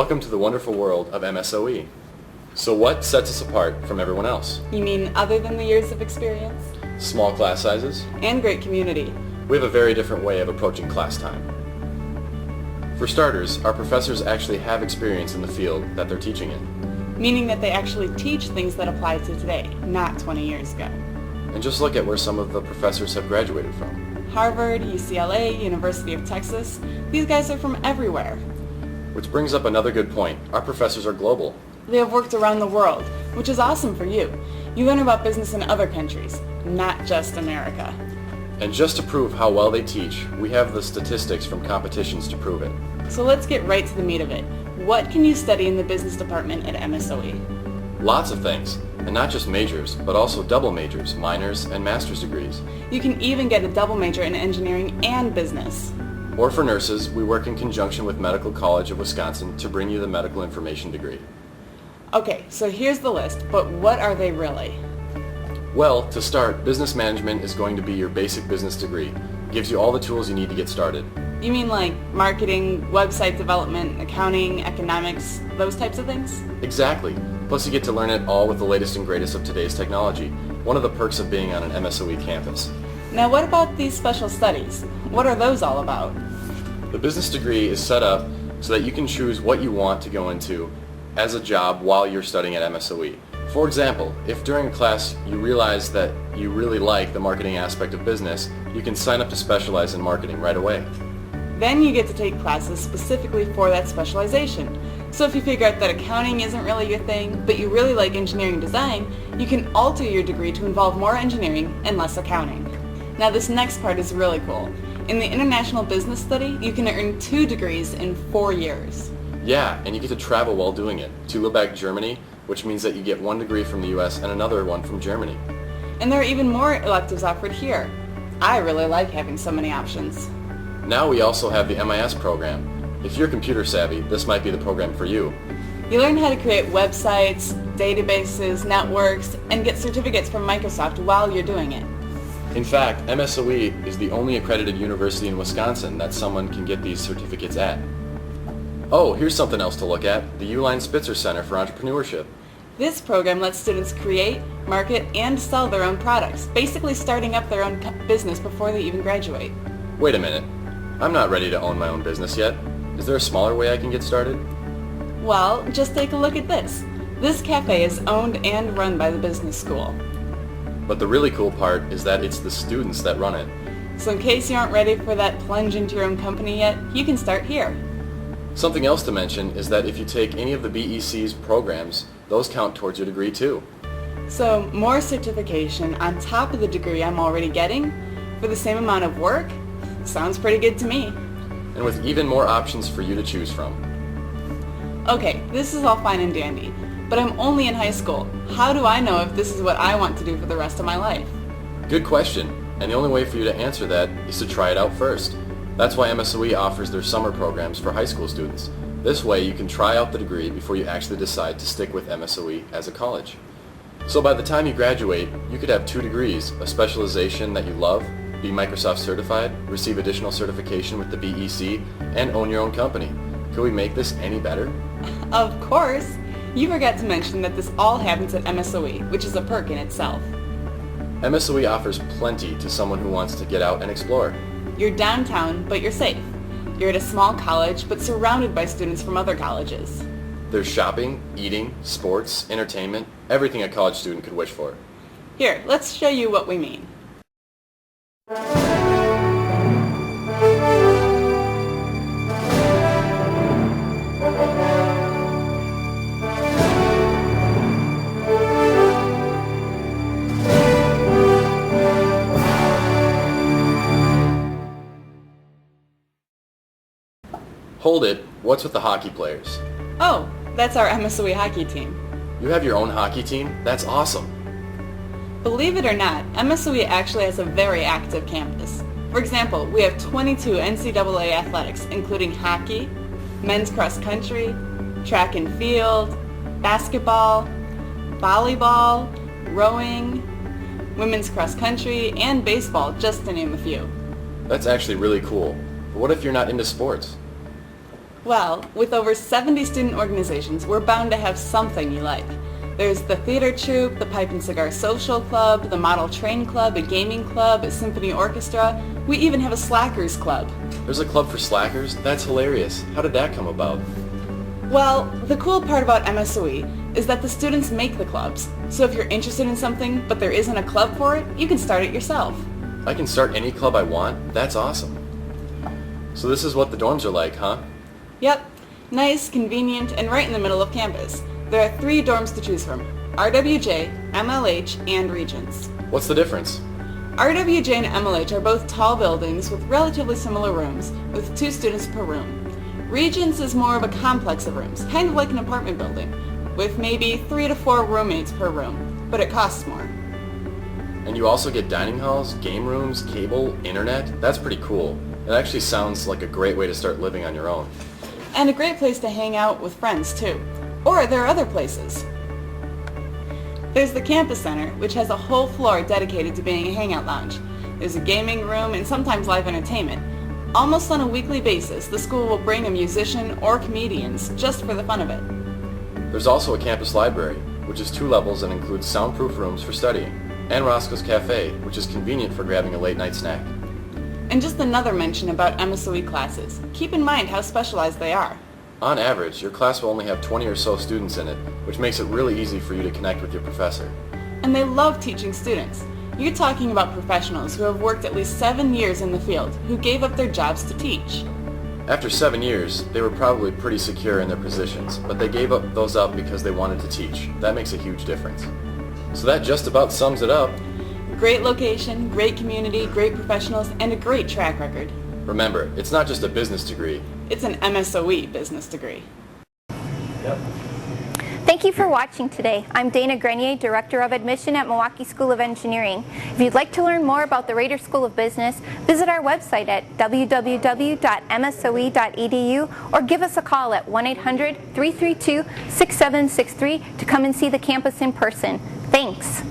Welcome to the wonderful world of MSOE. So what sets us apart from everyone else? You mean other than the years of experience? Small class sizes? And great community. We have a very different way of approaching class time. For starters, our professors actually have experience in the field that they're teaching in. Meaning that they actually teach things that apply to today, not 20 years ago. And just look at where some of the professors have graduated from. Harvard, UCLA, University of Texas. These guys are from everywhere. Which brings up another good point. Our professors are global. They have worked around the world, which is awesome for you. You learn about business in other countries, not just America. And just to prove how well they teach, we have the statistics from competitions to prove it. So let's get right to the meat of it. What can you study in the business department at MSOE? Lots of things, and not just majors, but also double majors, minors, and master's degrees. You can even get a double major in engineering and business. Or for nurses, we work in conjunction with Medical College of Wisconsin to bring you the medical information degree. Okay, so here's the list, but what are they really? Well, to start, business management is going to be your basic business degree. It gives you all the tools you need to get started. You mean like marketing, website development, accounting, economics, those types of things? Exactly. Plus you get to learn it all with the latest and greatest of today's technology. One of the perks of being on an MSOE campus. Now what about these special studies? What are those all about? The business degree is set up so that you can choose what you want to go into as a job while you're studying at MSOE. For example, if during a class you realize that you really like the marketing aspect of business, you can sign up to specialize in marketing right away. Then you get to take classes specifically for that specialization. So if you figure out that accounting isn't really your thing, but you really like engineering design, you can alter your degree to involve more engineering and less accounting. Now this next part is really cool. In the International Business Study, you can earn 2 degrees in 4 years. Yeah, and you get to travel while doing it. To Lubeck, Germany, which means that you get 1 degree from the US and another one from Germany. And there are even more electives offered here. I really like having so many options. Now we also have the MIS program. If you're computer savvy, this might be the program for you. You learn how to create websites, databases, networks, and get certificates from Microsoft while you're doing it. In fact, MSOE is the only accredited university in Wisconsin that someone can get these certificates at. Oh, here's something else to look at, the Uline Spitzer Center for Entrepreneurship. This program lets students create, market, and sell their own products, basically starting up their own business before they even graduate. Wait a minute. I'm not ready to own my own business yet. Is there a smaller way I can get started? Well, just take a look at this. This cafe is owned and run by the business school. But the really cool part is that it's the students that run it. So in case you aren't ready for that plunge into your own company yet, you can start here. Something else to mention is that if you take any of the BEC's programs, those count towards your degree too. So more certification on top of the degree I'm already getting for the same amount of work? Sounds pretty good to me. And with even more options for you to choose from. Okay, this is all fine and dandy, but I'm only in high school. How do I know if this is what I want to do for the rest of my life? Good question, and the only way for you to answer that is to try it out first. That's why MSOE offers their summer programs for high school students. This way you can try out the degree before you actually decide to stick with MSOE as a college. So by the time you graduate, you could have 2 degrees, a specialization that you love, be Microsoft certified, receive additional certification with the BEC, and own your own company. Could we make this any better? Of course! You forgot to mention that this all happens at MSOE, which is a perk in itself. MSOE offers plenty to someone who wants to get out and explore. You're downtown, but you're safe. You're at a small college, but surrounded by students from other colleges. There's shopping, eating, sports, entertainment, everything a college student could wish for. Here, let's show you what we mean. Hold it, what's with the hockey players? Oh, that's our MSOE hockey team. You have your own hockey team? That's awesome. Believe it or not, MSOE actually has a very active campus. For example, we have 22 NCAA athletics, including hockey, men's cross country, track and field, basketball, volleyball, rowing, women's cross country, and baseball, just to name a few. That's actually really cool. But what if you're not into sports? Well, with over 70 student organizations, we're bound to have something you like. There's the theater troupe, the Pipe and Cigar Social Club, the Model Train Club, a gaming club, a symphony orchestra. We even have a slackers club. There's a club for slackers? That's hilarious. How did that come about? Well, the cool part about MSOE is that the students make the clubs. So if you're interested in something but there isn't a club for it, you can start it yourself. I can start any club I want? That's awesome. So this is what the dorms are like, huh? Yep. Nice, convenient, and right in the middle of campus. There are 3 dorms to choose from: RWJ, MLH, and Regents. What's the difference? RWJ and MLH are both tall buildings with relatively similar rooms, with 2 students per room. Regents is more of a complex of rooms, kind of like an apartment building, with maybe 3 to 4 roommates per room, but it costs more. And you also get dining halls, game rooms, cable, internet? That's pretty cool. It actually sounds like a great way to start living on your own. And a great place to hang out with friends, too. Or there are other places. There's the Campus Center, which has a whole floor dedicated to being a hangout lounge. There's a gaming room and sometimes live entertainment. Almost on a weekly basis, the school will bring a musician or comedians just for the fun of it. There's also a campus library, which is 2 levels and includes soundproof rooms for studying, and Roscoe's Cafe, which is convenient for grabbing a late-night snack. And just another mention about MSOE classes. Keep in mind how specialized they are. On average, your class will only have 20 or so students in it, which makes it really easy for you to connect with your professor. And they love teaching students. You're talking about professionals who have worked at least 7 years in the field, who gave up their jobs to teach. After 7 years, they were probably pretty secure in their positions, but they gave those up because they wanted to teach. That makes a huge difference. So that just about sums it up. Great location, great community, great professionals, and a great track record. Remember, it's not just a business degree. It's an MSOE business degree. Yep. Thank you for watching today. I'm Dana Grenier, Director of Admission at Milwaukee School of Engineering. If you'd like to learn more about the Rader School of Business, visit our website at www.msoe.edu or give us a call at 1-800-332-6763 to come and see the campus in person. Thanks.